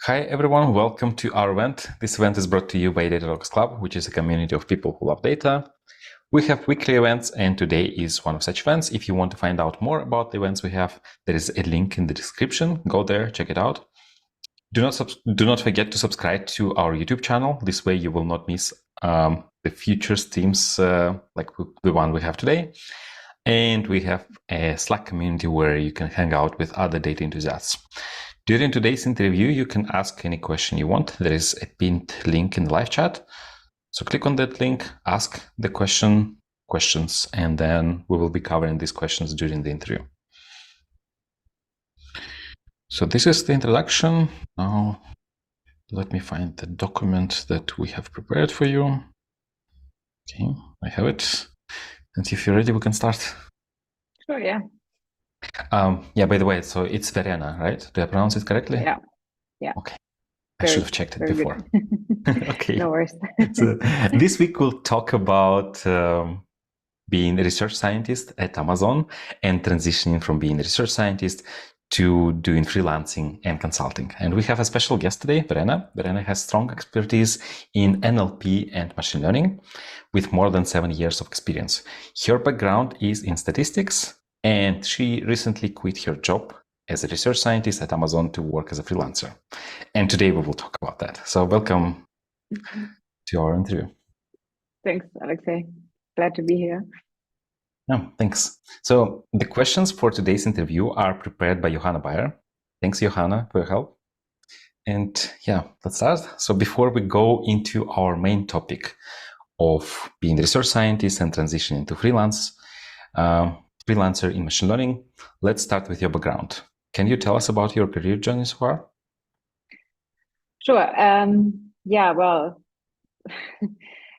Hi everyone, welcome to our event. This event is brought to you by Datalogs Club, which is a community of people who love data. We have weekly events and today is one of such events. If you want to find out more about the events we have, there is a link in the description. Go there, check it out. Do not forget to subscribe to our YouTube channel. This way you will not miss the future streams like the one we have today. And we have a Slack community where you can hang out with other data enthusiasts. During today's interview, you can ask any question you want. There is a pinned link in the live chat. So click on that link, ask the questions, and then we will be covering these questions during the interview. So this is the introduction. Now, let me find the document that we have prepared for you. Okay, I have it. And if you're ready, we can start. Sure, yeah. Yeah, by the way, so it's Verena, right? Do I pronounce it correctly? Yeah. Okay. I should have checked it before. Okay. No worries. So, this week we'll talk about being a research scientist at Amazon and transitioning from being a research scientist to doing freelancing and consulting. And we have a special guest today, Verena. Verena has strong expertise in NLP and machine learning with more than 7 years of experience. Her background is in statistics, and she recently quit her job as a research scientist at Amazon to work as a freelancer. And today we will talk about that. So welcome to our interview. Thanks, Alexei. Glad to be here. No, thanks. So the questions for today's interview are prepared by Johanna Bayer. Thanks, Johanna, for your help. And yeah, let's start. So before we go into our main topic of being a research scientist and transitioning to freelancer in machine learning, let's start with your background. Can you tell us about your career journey so far? Sure. Yeah, well,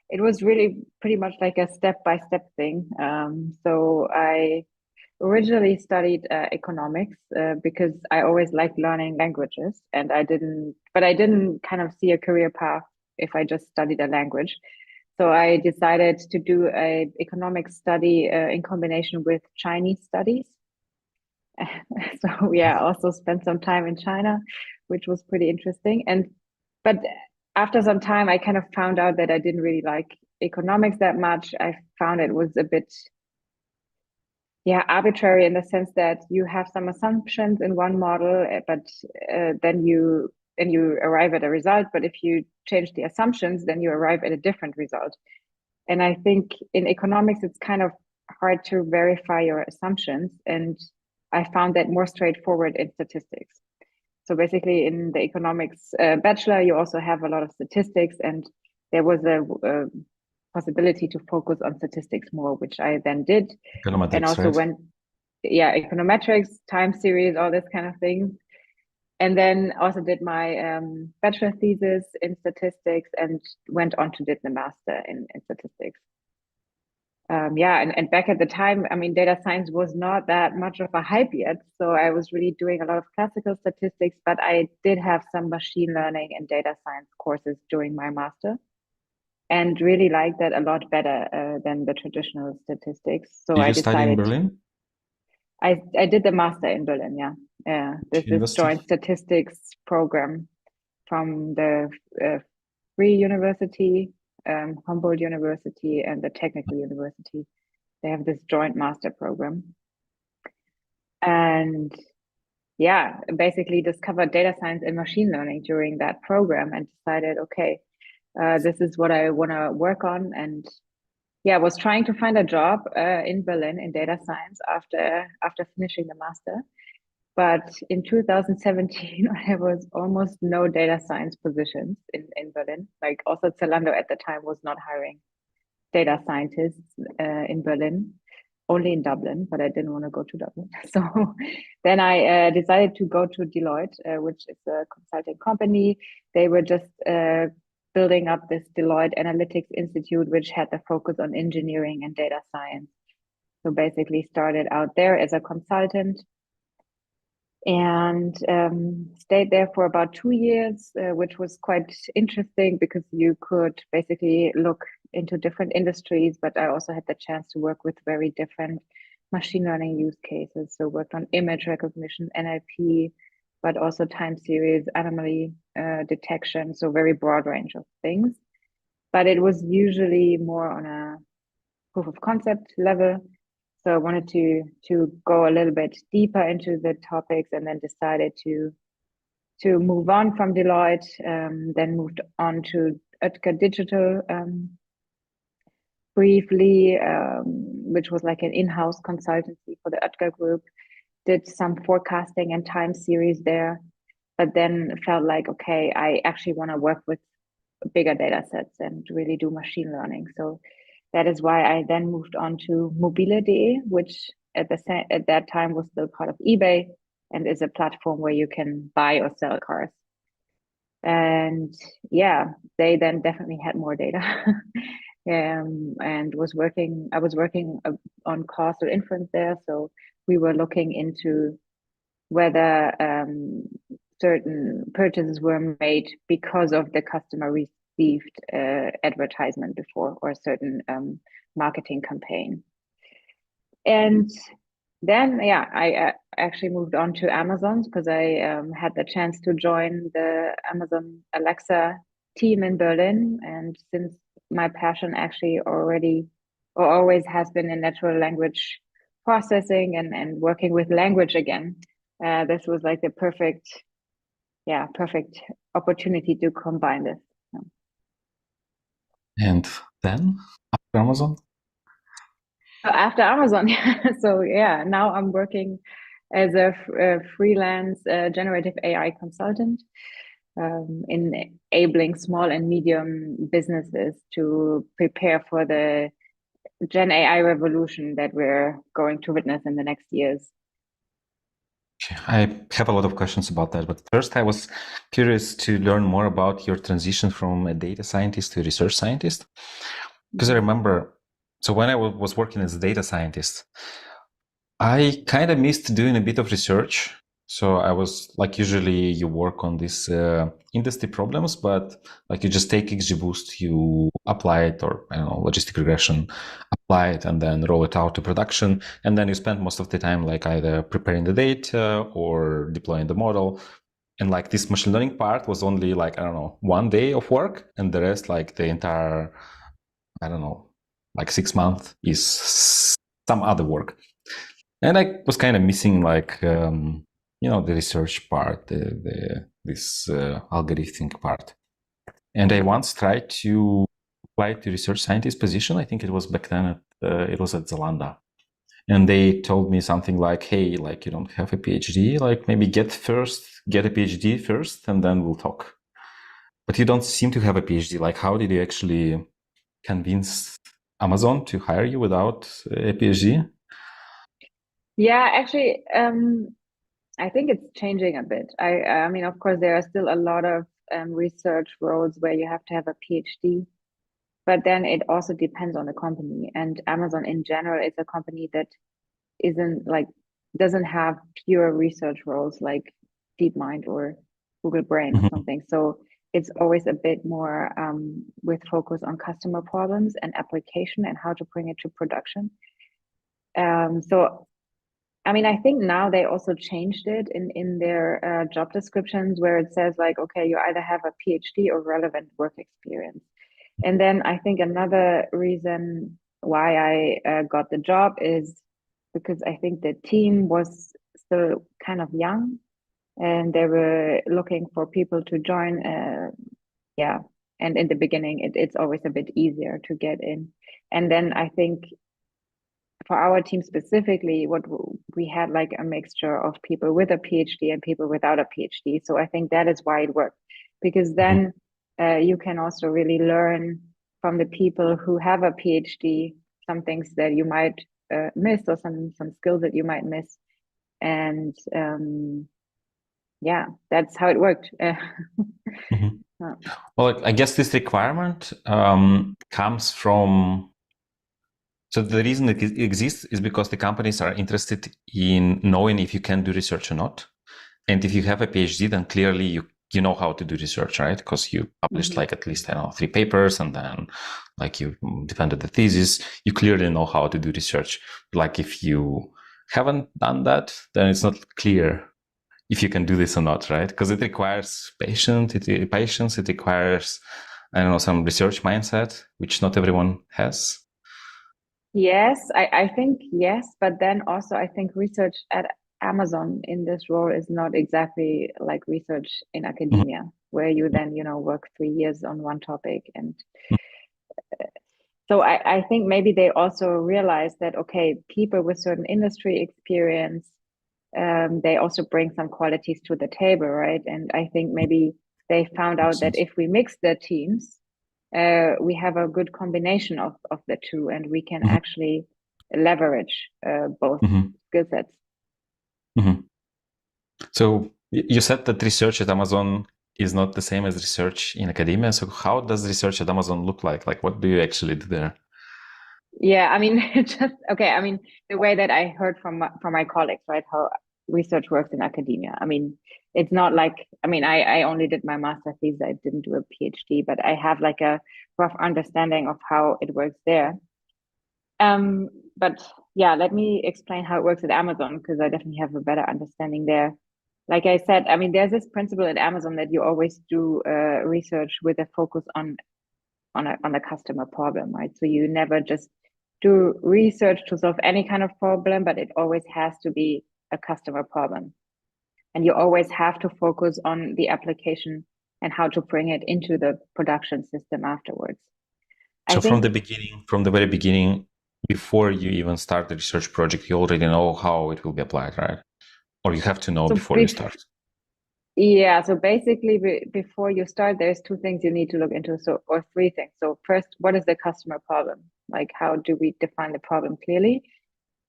it was really pretty much like a step-by-step thing. So I originally studied economics because I always liked learning languages, and I didn't kind of see a career path if I just studied a language. So I decided to do an economics study in combination with Chinese studies. So yeah, I also spent some time in China, which was pretty interesting. But after some time, I kind of found out that I didn't really like economics that much. I found it was a bit, arbitrary in the sense that you have some assumptions in one model, but then you arrive at a result. But if you change the assumptions, then you arrive at a different result. And I think in economics, it's kind of hard to verify your assumptions. And I found that more straightforward in statistics. So basically in the economics bachelor, you also have a lot of statistics, and there was a possibility to focus on statistics more, which I then did. Econometrics, and also right? Econometrics, time series, all this kind of thing. And then also did my bachelor thesis in statistics and went on to did the master in statistics. And back at the time, I mean, data science was not that much of a hype yet. So I was really doing a lot of classical statistics, but I did have some machine learning and data science courses during my master and really liked that a lot better than the traditional statistics. So Did I you study in decided Berlin? I did the master in Berlin, yeah. There's this joint statistics program from the Free University, Humboldt University, and the Technical University. They have this joint master program. And yeah, basically discovered data science and machine learning during that program and decided, okay, this is what I want to work on. And yeah, was trying to find a job in Berlin in data science after finishing the master. But in 2017, there was almost no data science positions in Berlin. Like also Zalando at the time was not hiring data scientists in Berlin, only in Dublin, but I didn't want to go to Dublin. So then I decided to go to Deloitte, which is a consulting company. They were just building up this Deloitte Analytics Institute, which had the focus on engineering and data science. So basically started out there as a consultant and stayed there for about 2 years, which was quite interesting because you could basically look into different industries, but I also had the chance to work with very different machine learning use cases. So worked on image recognition, NLP, but also time series, anomaly detection, so very broad range of things. But it was usually more on a proof of concept level. So I wanted to go a little bit deeper into the topics, and then decided to move on from Deloitte. Then moved on to Oetker Digital briefly, which was like an in-house consultancy for the Oetker Group. Did some forecasting and time series there, but then felt like, okay, I actually want to work with bigger data sets and really do machine learning. So that is why I then moved on to mobile.de, which at that time was still part of eBay and is a platform where you can buy or sell cars. And yeah, they then definitely had more data. And I was working on causal inference there. So we were looking into whether certain purchases were made because of the customer received advertisement before, or a certain marketing campaign. And then, yeah, I actually moved on to Amazon because I had the chance to join the Amazon Alexa team in Berlin. And since my passion actually already or always has been in natural language processing and working with language again, this was like the perfect opportunity to combine this. And then after Amazon? After Amazon, so yeah, now I'm working as a freelance generative AI consultant, enabling small and medium businesses to prepare for the Gen AI revolution that we're going to witness in the next years. I have a lot of questions about that, but first I was curious to learn more about your transition from a data scientist to a research scientist. Because I remember, so when I was working as a data scientist, I kind of missed doing a bit of research. So I was like, usually you work on these industry problems, but like you just take XGBoost, you apply it, or I don't know, logistic regression, apply it, and then roll it out to production. And then you spend most of the time like either preparing the data or deploying the model. And like this machine learning part was only like, I don't know, 1 day of work, and the rest, like the entire, I don't know, like 6 months is some other work. And I was kind of missing like, the research part, this algorithmic part. And I once tried to apply to research scientist position. I think it was back then, it was at Zalanda. And they told me something like, hey, like you don't have a PhD, like maybe get a PhD first, and then we'll talk. But you don't seem to have a PhD. Like, how did you actually convince Amazon to hire you without a PhD? Yeah, actually, I think it's changing a bit. I mean, of course, there are still a lot of research roles where you have to have a PhD, but then it also depends on the company. And Amazon in general is a company that doesn't have pure research roles like DeepMind or Google Brain or something. So it's always a bit more with focus on customer problems and application and how to bring it to production. So I mean, I think now they also changed it in their job descriptions, where it says like, okay, you either have a PhD or relevant work experience. And then I think another reason why I got the job is because I think the team was still kind of young, and they were looking for people to join. Yeah, and in the beginning, it's always a bit easier to get in. And then I think for our team specifically, what we had like a mixture of people with a PhD and people without a PhD. So I think that is why it worked, because then you can also really learn from the people who have a PhD some things that you might miss, or some skills that you might miss. And yeah, that's how it worked. Well, I guess this requirement comes from. So the reason it exists is because the companies are interested in knowing if you can do research or not. And if you have a PhD, then clearly you know how to do research, right? Because you published like at least, I don't know, 3 papers, and then like you defended the thesis. You clearly know how to do research. Like if you haven't done that, then it's not clear if you can do this or not, right? Because it requires patience. It requires, I don't know, some research mindset, which not everyone has. Yes, I think yes, but then also I think research at Amazon in this role is not exactly like research in academia, where you then, work 3 years on one topic. And so I think maybe they also realize that, okay, people with certain industry experience, they also bring some qualities to the table, right? And I think maybe they found out that if we mix the teams, we have a good combination of the two, and we can actually leverage both skill sets. So you said that research at Amazon is not the same as research in academia. So how does research at Amazon look like? Like, what do you actually do there? Yeah, I mean, the way that I heard from my colleagues, right, how research works in academia. I mean, it's not like, I only did my master's thesis. I didn't do a PhD, but I have like a rough understanding of how it works there. But yeah, let me explain how it works at Amazon, because I definitely have a better understanding there. Like I said, there's this principle at Amazon that you always do research with a focus on a customer problem, right? So you never just do research to solve any kind of problem, but it always has to be a customer problem. And you always have to focus on the application and how to bring it into the production system afterwards. So from the very beginning, before you even start the research project, you already know how it will be applied, right? Or you have to know before you start. Yeah, so basically before you start, there's two things you need to look into, or three things. So first, what is the customer problem? Like, how do we define the problem clearly?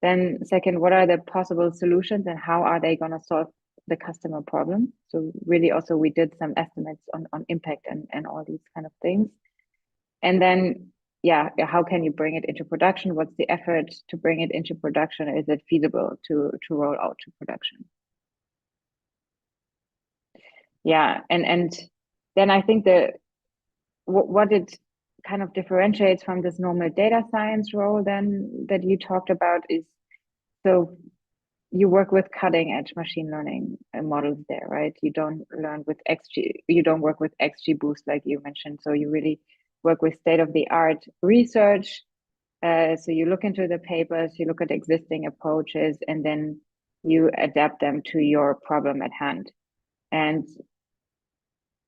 Then second, what are the possible solutions and how are they going to solve the customer problem? So really also we did some estimates on impact and all these kind of things. And then, yeah, how can you bring it into production? What's the effort to bring it into production? Is it feasible to roll out to production? Yeah, and then I think what it kind of differentiates from this normal data science role then that you talked about is, so you work with cutting edge machine learning models there, right? You don't work with XGBoost like you mentioned. So you really work with state of the art research. So you look into the papers, you look at existing approaches, and then you adapt them to your problem at hand. And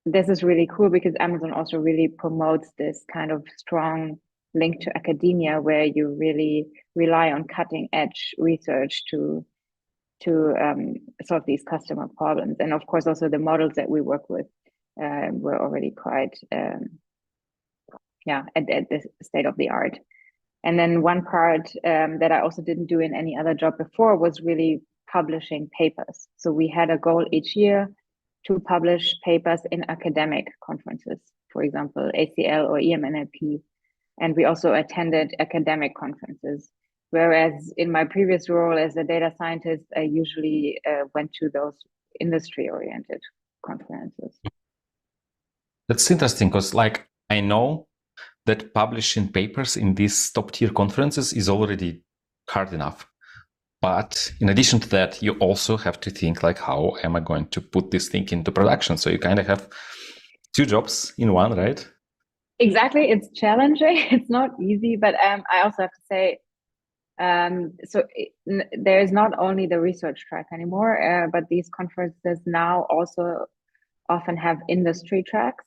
this is really cool because Amazon also really promotes this kind of strong link to academia, where you really rely on cutting edge research to solve these customer problems. And of course, also the models that we work with were already quite at the state of the art. And then one part that I also didn't do in any other job before was really publishing papers. So we had a goal each year to publish papers in academic conferences, for example, ACL or EMNLP. And we also attended academic conferences. Whereas in my previous role as a data scientist, I usually went to those industry-oriented conferences. That's interesting because, like, I know that publishing papers in these top-tier conferences is already hard enough. But in addition to that, you also have to think, like, how am I going to put this thing into production? So you kind of have two jobs in one, right? Exactly. It's challenging. It's not easy, but I also have to say, there is not only the research track anymore, but these conferences now also often have industry tracks.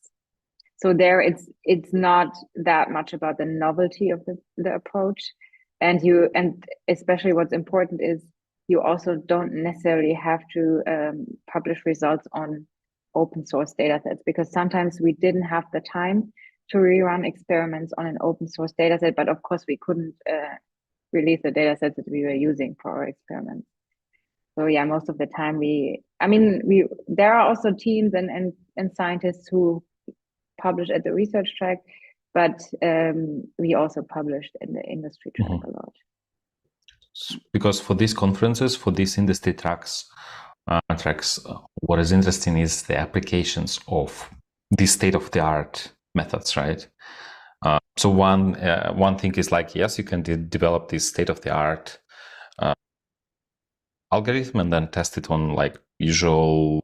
So there it's not that much about the novelty of the approach. And especially what's important is you also don't necessarily have to publish results on open source data sets, because sometimes we didn't have the time to rerun experiments on an open source data set, but of course we couldn't release the data sets that we were using for our experiments. So yeah, most of the time there are also teams and scientists who publish at the research track, but we also published in the industry track a lot. Because for these conferences, for these industry tracks, what is interesting is the applications of these state-of-the-art methods, right? So one thing is like, yes, you can develop this state-of-the-art algorithm and then test it on like usual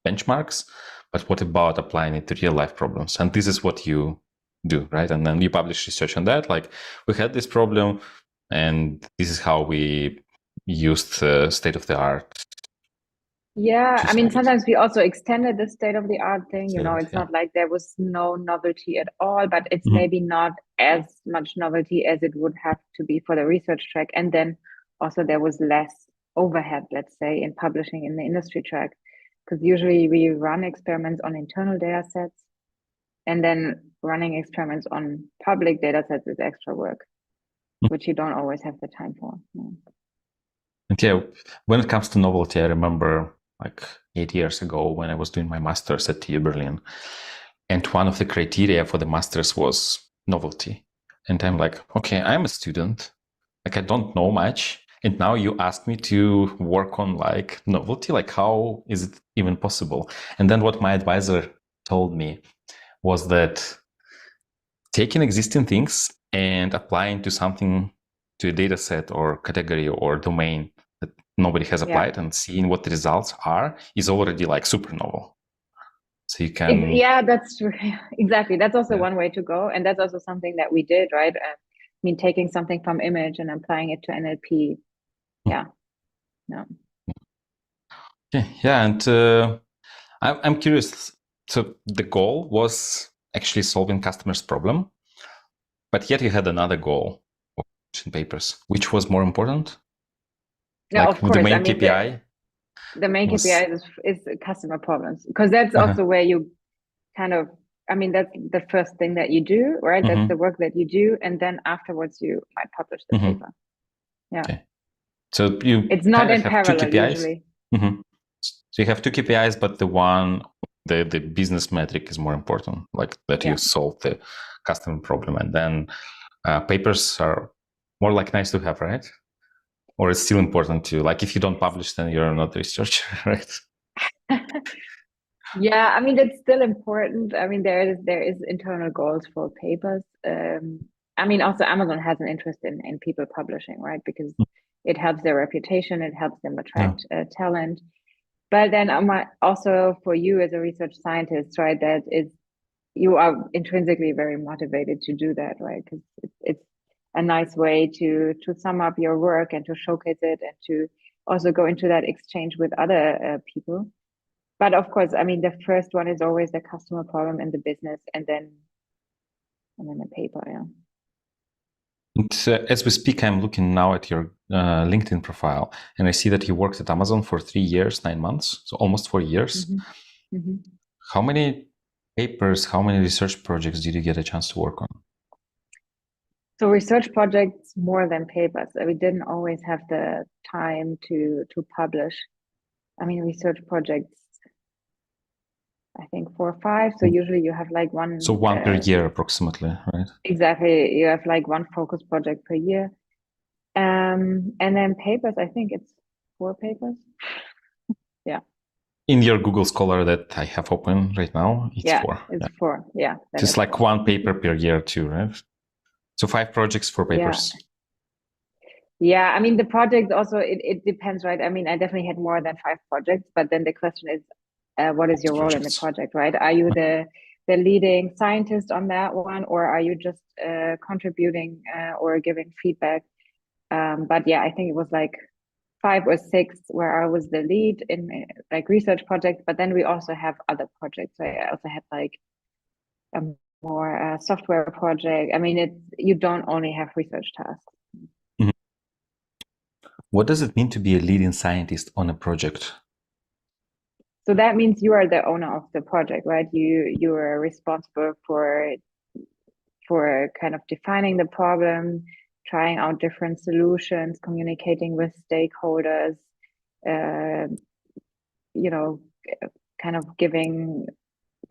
benchmarks. But what about applying it to real life problems? And this is what you do, right? And then you publish research on that. Like, we had this problem, and this is how we used state of the art. Yeah, to I mean, solve it. sometimes we also extended the state of the art thing. You State know, of it's the- not like there was no novelty at all, but it's Mhm. maybe not as much novelty as it would have to be for the research track. And then also there was less overhead, let's say, in publishing in the industry track, because usually we run experiments on internal data sets, and then running experiments on public data sets is extra work, which you don't always have the time for. Yeah. And yeah, when it comes to novelty, I remember like 8 years ago when I was doing my master's at TU Berlin. And one of the criteria for the master's was novelty. And I'm like, okay, I'm a student. Like, I don't know much. And now you ask me to work on like novelty. Like, how is it even possible? And then what my advisor told me was that taking existing things and applying to something, to a data set or category or domain that nobody has Yeah. applied, and seeing what the results are is already like super novel. So you can, Yeah, that's true. Exactly. That's also yeah. one way to go. And that's also something that we did, right? I mean, taking something from image and applying it to NLP. Yeah. No. Okay, yeah, and I'm curious. So the goal was actually solving customers' problem, but yet you had another goal of publishing papers. Which was more important? Yeah, Like of the course. I main mean, KPI the main was. KPI is customer problems, because that's Uh-huh. also where you kind of, I mean, that's the first thing that you do, right? That's the Mm-hmm. work that you do. And then afterwards you might publish the Mm-hmm. paper. Yeah. Okay. So you It's not kind of in have two parallel KPIs. usually. Mm-hmm. So you have two KPIs, but the business metric is more important, like that you Yeah. solve the customer problem, and then papers are more like nice to have, right? Or it's still important to, like, if you don't publish, then you're not a researcher, right? Yeah, I mean, it's still important. I mean, there is internal goals for papers. I mean, also Amazon has an interest in people publishing, right? Because it helps their reputation, it helps them Yeah. attract talent. But then also for you as a research scientist, right? That is, you are intrinsically very motivated to do that, right? Because it's a nice way to sum up your work and to showcase it and to also go into that exchange with other people. But of course, I mean, the first one is always the customer problem in the business, and then the paper. Yeah. And as we speak, I'm looking now at your LinkedIn profile, and I see that you worked at Amazon for 3 years, 9 months, so almost 4 years. Mm-hmm. Mm-hmm. How many papers, how many research projects did you get a chance to work on? So research projects more than papers. We didn't always have the time to publish. I mean, research projects, I think 4 or 5. So usually you have like So one per year approximately, right? exactly, you have like one focus project per year. And then papers, I think it's 4 papers. Yeah. In your Google Scholar that I have open right now, it's Yeah, 4. it's Yeah. 4. Yeah. Just like 1 paper per year too, right? So 5 projects, 4 papers. Yeah, I mean, the project also, it depends, right? I mean, I definitely had more than 5 projects, but then the question is, what is your role in the project, right? Are you the leading scientist on that one, or are you just contributing or giving feedback? But yeah, I think it was like 5 or 6 where I was the lead in like research projects, but then we also have other projects. Right? I also had like a more software project. I mean, you don't only have research tasks. Mhm. What does it mean to be a leading scientist on a project? So that means you are the owner of the project, right? You are responsible for kind of defining the problem, trying out different solutions, communicating with stakeholders, uh, you know, kind of giving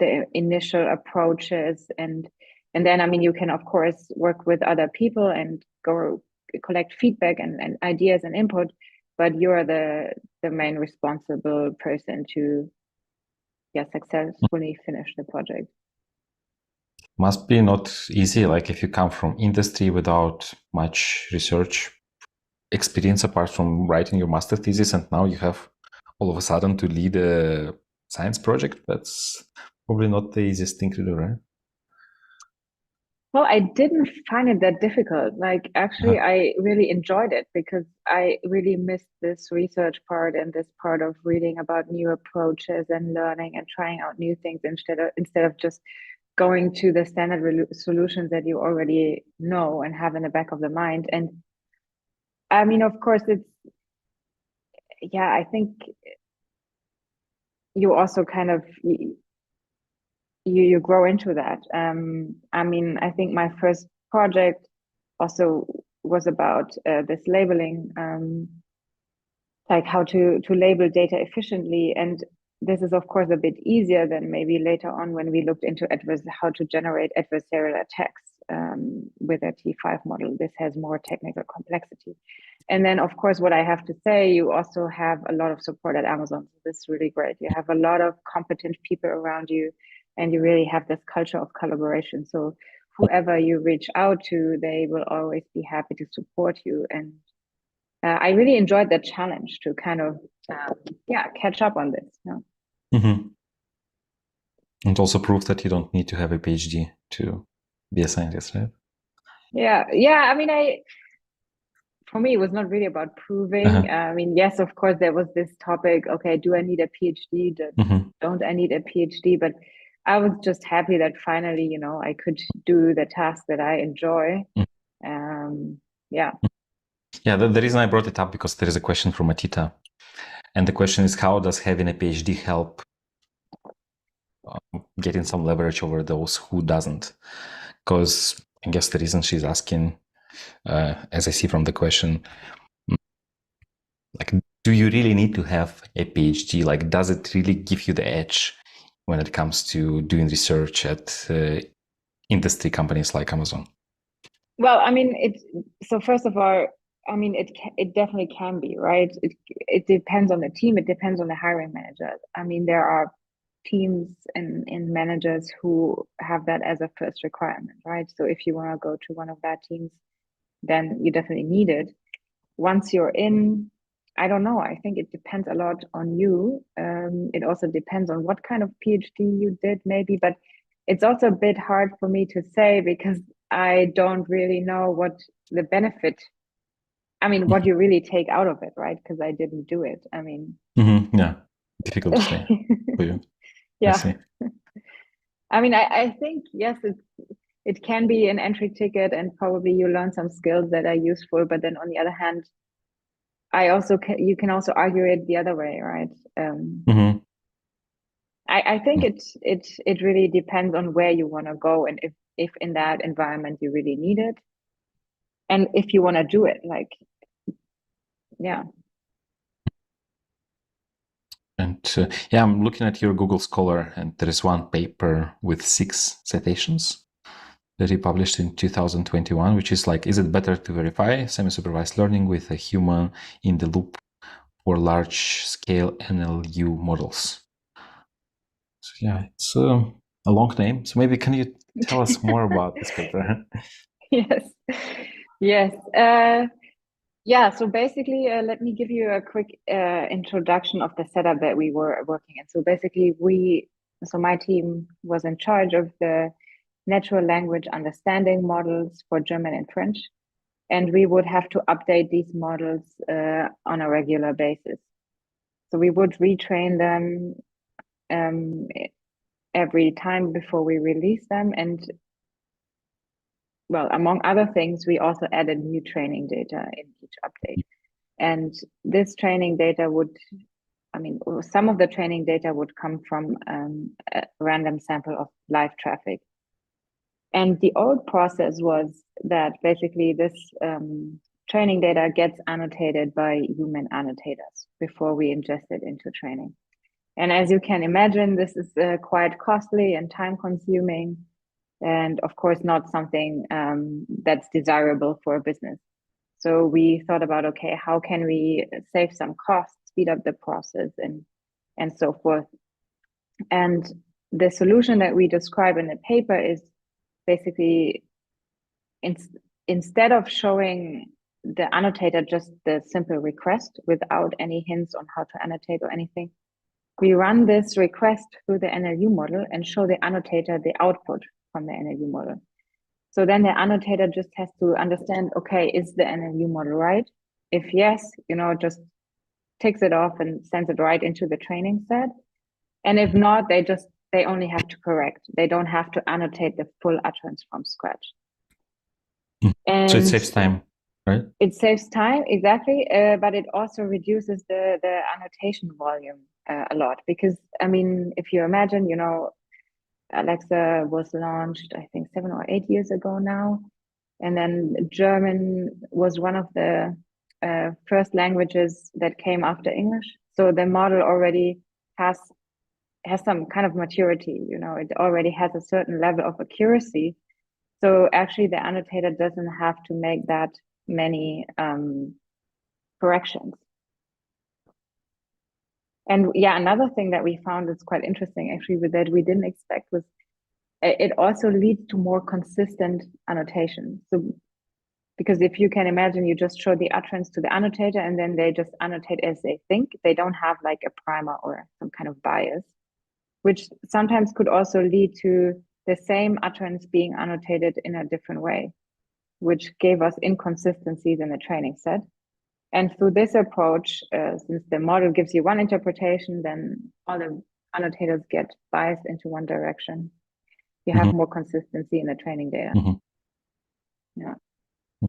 the initial approaches, and then I mean you can of course work with other people and go collect feedback and ideas and input, but you're the main responsible person to successfully finish the project. Must be not easy, like if you come from industry without much research experience apart from writing your master thesis, and now you have all of a sudden to lead a science project? That's probably not the easiest thing to do, right? Well, I didn't find it that difficult. Like, actually, I really enjoyed it because I really missed this research part and this part of reading about new approaches and learning and trying out new things instead of just going to the standard solutions that you already know and have in the back of the mind. And I mean, of course, I think you also kind of you grow into that. I mean, I think my first project also was about this labeling, like how to label data efficiently. And this is, of course, a bit easier than maybe later on when we looked into how to generate adversarial attacks with a T5 model. This has more technical complexity. And then, of course, what I have to say, you also have a lot of support at Amazon. So this is really great. You have a lot of competent people around you, and you really have this culture of collaboration. So whoever you reach out to, they will always be happy to support you. And I really enjoyed that challenge to kind of, catch up on this. Mm-hmm. And also prove that you don't need to have a PhD to be a scientist, right? Yeah. I mean, for me, it was not really about proving. I mean, yes, of course, there was this topic. Okay, do I need a PhD? Don't I need a PhD? But I was just happy that finally, I could do the task that I enjoy. Yeah. Yeah, the reason I brought it up because there is a question from Atita. And the question is, how does having a PhD help getting some leverage over those who doesn't? Because I guess the reason she's asking, as I see from the question, like, do you really need to have a PhD? Like, does it really give you the edge when it comes to doing research at industry companies like Amazon? Well, I mean, so first of all, I mean, it definitely can be, right? It depends on the team. It depends on the hiring manager. I mean, there are teams and managers who have that as a first requirement, right? So if you want to go to one of that teams, then you definitely need it. Once you're in, I don't know. I think it depends a lot on you. It also depends on what kind of PhD you did, maybe, but it's also a bit hard for me to say because I don't really know what the benefit, I mean, what you really take out of it, right? Because I didn't do it. I mean, Yeah, difficult to say for you. Yeah. I see. I mean, I think, yes, it can be an entry ticket and probably you learn some skills that are useful. But then on the other hand, you can also argue it the other way, right? I think it really depends on where you want to go and if in that environment you really need it and if you want to do it, like, yeah. And I'm looking at your Google Scholar, and there is one paper with 6 citations that he published in 2021, which is like, is it better to verify semi-supervised learning with a human in the loop for large-scale NLU models? So yeah, it's a long name. So maybe can you tell us more about this paper? Yes. So basically, let me give you a quick introduction of the setup that we were working in. So basically, my team was in charge of the natural language understanding models for German and French, and we would have to update these models on a regular basis. So we would retrain them every time before we release them, and well, among other things, we also added new training data in each update. And this training data some of the training data would come from a random sample of live traffic. And the old process was that basically this training data gets annotated by human annotators before we ingest it into training. And as you can imagine, this is quite costly and time consuming, and of course, not something that's desirable for a business. So we thought about, okay, how can we save some costs, speed up the process, and so forth. And the solution that we describe in the paper is basically instead of showing the annotator just the simple request without any hints on how to annotate or anything. We run this request through the NLU model and show the annotator the output from the NLU model. So then the annotator just has to understand, okay, is the NLU model right? If yes, just takes it off and sends it right into the training set. And if not, they only have to correct. They don't have to annotate the full utterance from scratch. And so it saves time, right? It saves time, exactly, but it also reduces the annotation volume a lot. Because, I mean, if you imagine, Alexa was launched, I think 7 or 8 years ago now. And then German was one of the first languages that came after English. So the model already has some kind of maturity, it already has a certain level of accuracy. So actually the annotator doesn't have to make that many corrections. And yeah, another thing that we found that's quite interesting actually with that we didn't expect was it also leads to more consistent annotation. So because if you can imagine, you just show the utterance to the annotator and then they just annotate as they think. They don't have like a primer or some kind of bias, which sometimes could also lead to the same utterance being annotated in a different way, which gave us inconsistencies in the training set. And through this approach, since the model gives you one interpretation, then all the annotators get biased into one direction. You have more consistency in the training data. Yeah.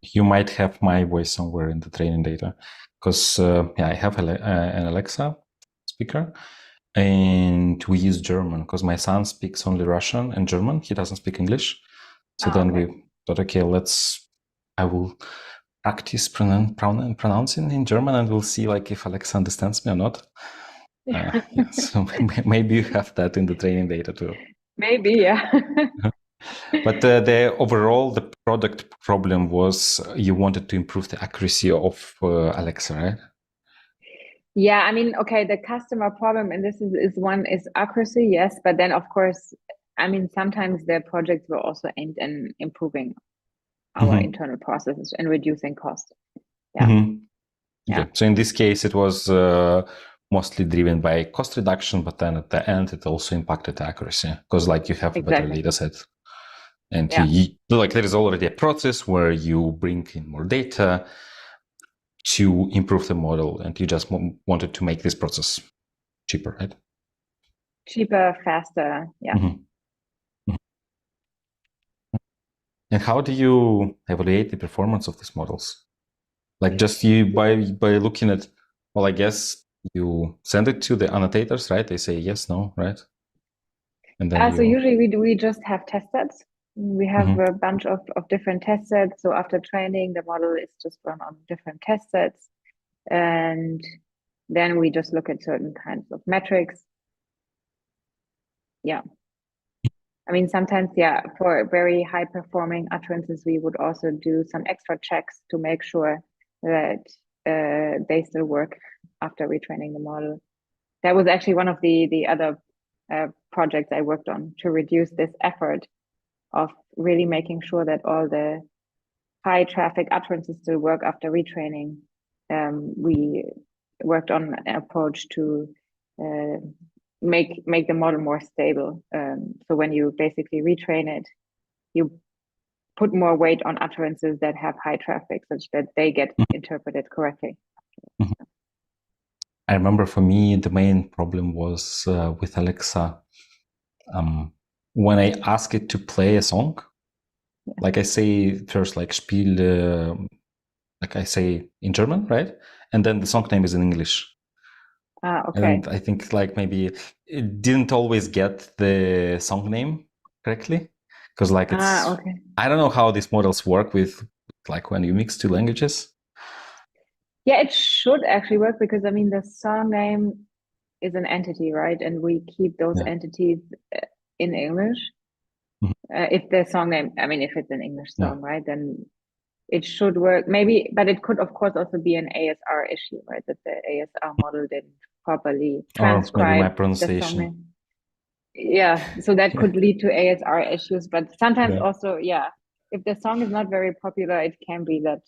You might have my voice somewhere in the training data because I have an Alexa speaker and we use German because my son speaks only Russian and German. He doesn't speak English. So then we thought, okay, I will practice pronouncing in German and we'll see like if Alexa understands me or not. So maybe you have that in the training data too. Maybe, yeah. But the product problem was you wanted to improve the accuracy of Alexa, right? Yeah, I mean, okay, the customer problem, and this is accuracy, yes, but then of course, I mean, sometimes the projects were also aimed in improving our internal processes and reducing cost. Yeah. Okay. So in this case, it was mostly driven by cost reduction, but then at the end, it also impacted accuracy because like you have a better data set. And there is already a process where you bring in more data to improve the model, and you just wanted to make this process cheaper, right? Cheaper, faster, yeah. And how do you evaluate the performance of these models? Like just you by looking at, well, I guess you send it to the annotators, right? They say yes, no, right? And then so usually we just have test sets. We have a bunch of different test sets. So after training, the model is just run on different test sets. And then we just look at certain kinds of metrics. Yeah. I mean, sometimes, for very high performing utterances, we would also do some extra checks to make sure that they still work after retraining the model. That was actually one of the other projects I worked on to reduce this effort of really making sure that all the high traffic utterances still work after retraining. We worked on an approach to make the model more stable. So when you basically retrain it, you put more weight on utterances that have high traffic such that they get interpreted correctly. I remember for me, the main problem was with Alexa. When I ask it to play a song, like I say first, like Spiel, like I say in German, right? And then the song name is in English. Okay. And I think like maybe it didn't always get the song name correctly because like it's, I don't know how these models work with like when you mix two languages. Yeah, it should actually work because I mean the song name is an entity, right? And we keep those entities in English. If the song name, I mean, if it's an English song, right, then it should work. Maybe, but it could, of course, also be an ASR issue, right? That the ASR model didn't properly transcribe or maybe my pronunciation. the song name. Yeah, so that could lead to ASR issues, but sometimes also, if the song is not very popular, it can be that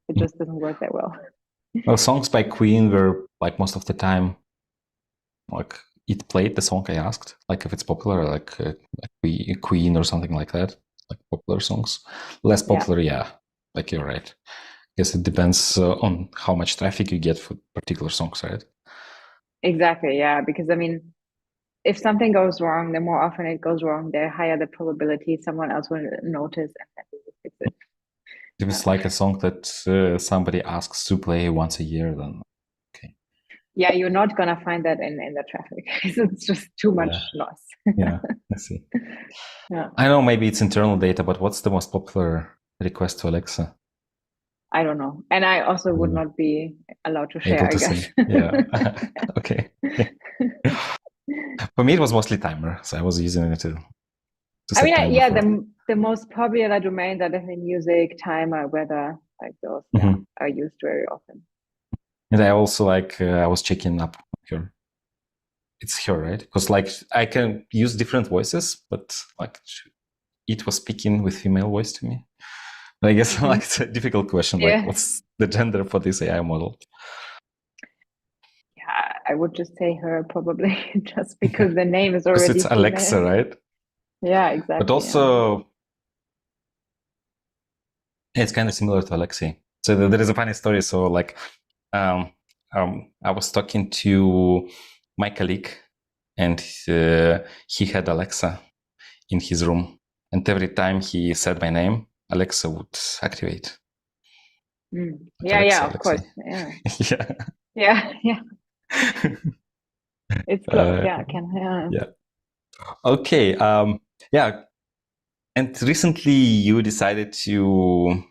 it just doesn't work that well. Well, songs by Queen were like most of the time, like it played the song I asked, like if it's popular, like Queen or something like that, like popular songs. Less popular, yeah, like you're right. Guess it depends on how much traffic you get for particular songs, right? Exactly, yeah. Because I mean, if something goes wrong, the more often it goes wrong, the higher the probability someone else will notice and then we will fix it. If it's like a song that somebody asks to play once a year, then okay. Yeah, you're not gonna find that in the traffic. It's just too much noise. Yeah, I see. Yeah. I know maybe it's internal data, but what's the most popular request to Alexa? I don't know. And I also would not be allowed to share, Able to I guess. say, yeah. Okay. For me, it was mostly timer, so I was using it to I set mean, timer yeah, for. the most popular domains are definitely music, timer, weather, like those are used very often. And I also I was checking up her. It's her, right? Because like I can use different voices, but like it was speaking with female voice to me. I guess like it's a difficult question. Yeah. Like, what's the gender for this AI model? Yeah, I would just say her probably just because the name is already it's female. Alexa, right? Yeah, exactly. But also, it's kind of similar to Alexei. So there is a funny story. So like, I was talking to my colleague, and he had Alexa in his room, and every time he said my name, Alexa would activate. Yeah, Alexa, yeah, of Alexei. course. Yeah. Yeah. Yeah, yeah. It's close. Yeah, I can. Yeah. Okay. Yeah. And recently you decided to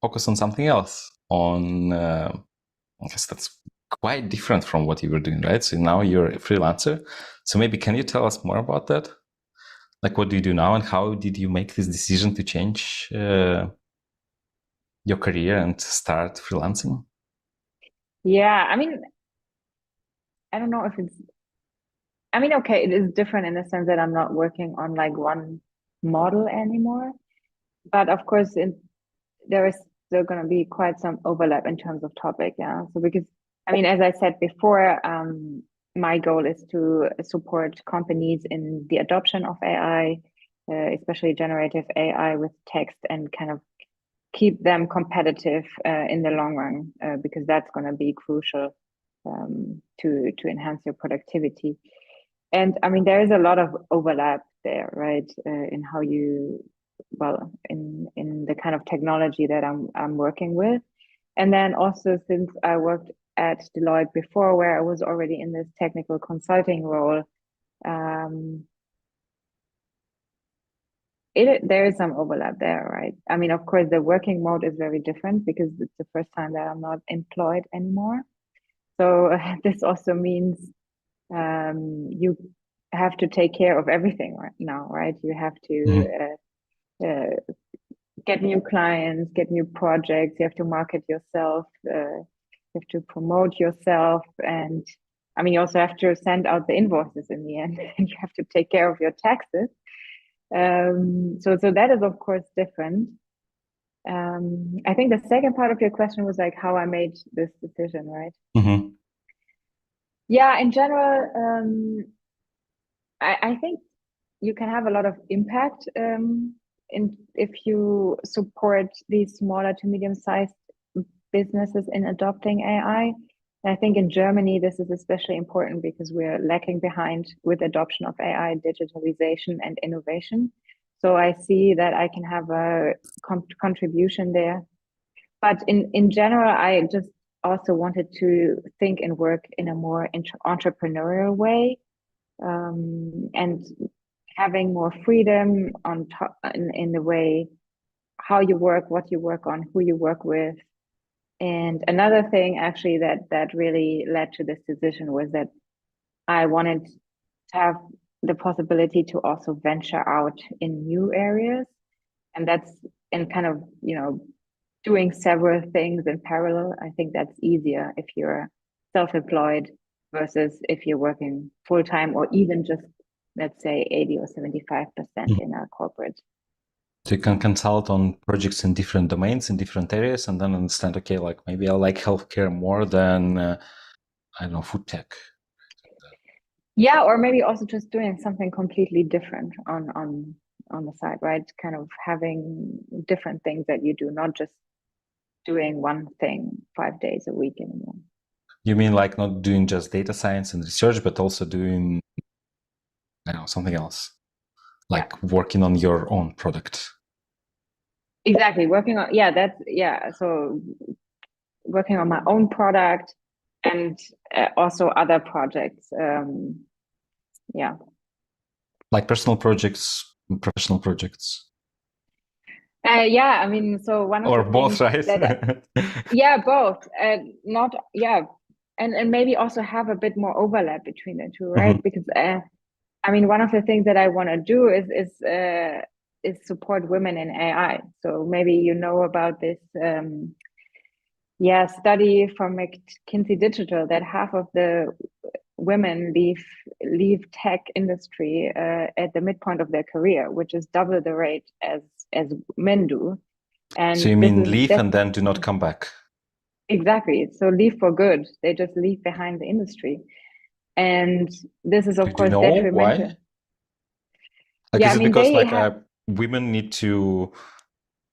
focus on something else. I guess that's quite different from what you were doing, right? So now you're a freelancer. So maybe can you tell us more about that? Like, what do you do now, and how did you make this decision to change your career and start freelancing? Yeah, I mean, I don't know if it's, I mean, okay, it is different in the sense that I'm not working on like one model anymore. But of course, there is still going to be quite some overlap in terms of topic. Yeah. So, because, I mean, as I said before, my goal is to support companies in the adoption of AI, especially generative AI with text, and kind of keep them competitive in the long run, because that's going to be crucial to enhance your productivity. And I mean, there is a lot of overlap there, right? In how you, well, in the kind of technology that I'm working with, and then also since I worked at Deloitte before, where I was already in this technical consulting role, there is some overlap there, right? I mean, of course, the working mode is very different because it's the first time that I'm not employed anymore. So this also means you have to take care of everything right now, right? You have to get new clients, get new projects. You have to market yourself. You have to promote yourself, and I mean, you also have to send out the invoices in the end, and you have to take care of your taxes. So that is of course different. I think the second part of your question was like how I made this decision, right? Mm-hmm. Yeah, in general, I think you can have a lot of impact if you support these smaller to medium-sized businesses in adopting AI. I think in Germany, this is especially important because we're lacking behind with adoption of AI, digitalization, and innovation. So I see that I can have a contribution there. But in general, I just also wanted to think and work in a more entrepreneurial way, and having more freedom on top in the way how you work, what you work on, who you work with. And another thing actually that really led to this decision was that I wanted to have the possibility to also venture out in new areas. And that's in kind of, doing several things in parallel. I think that's easier if you're self-employed versus if you're working full-time or even just, let's say, 80 or 75% in a corporate. So you can consult on projects in different domains, in different areas, and then understand, okay, like maybe I like healthcare more than, I don't know, food tech. Yeah, or maybe also just doing something completely different on the side, right? Kind of having different things that you do, not just doing one thing 5 days a week anymore. You mean like not doing just data science and research, but also doing, I don't know, something else, like working on your own product? Exactly. Working on, so working on my own product and also other projects. Yeah. Like personal projects, professional projects, Yeah, I mean, so one of or the both, things right? that, yeah, both, not, yeah, and maybe also have a bit more overlap between the two, right? Mhm. Because I mean, one of the things that I want to do is support women in AI. So maybe you know about this, study from McKinsey Digital that half of the women leave tech industry at the midpoint of their career, which is double the rate as men do. So And you this mean is leave and then do not definitely come back? exactly, so leave for good. They just leave behind the industry, and this is of Do you course know why? detrimental. Like, Yeah, I is it mean because they like have women need to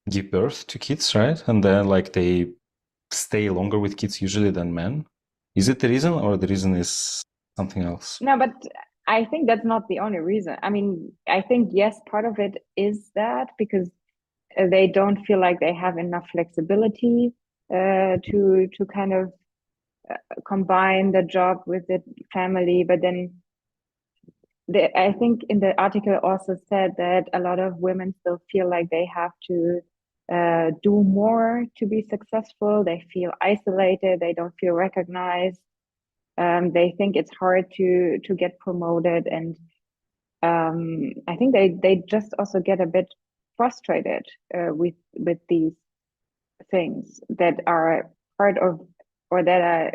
give birth to kids, right? And then like they stay longer with kids usually than men. Is it the reason, or the reason is something else? no, but I think that's not the only reason. I mean, I think yes, part of it is that because they don't feel like they have enough flexibility to kind of combine the job with the family. But then I think in the article also said that a lot of women still feel like they have to do more to be successful. They feel isolated. They don't feel recognized. They think it's hard to get promoted, and I think they just also get a bit frustrated with these things that are part of, or that are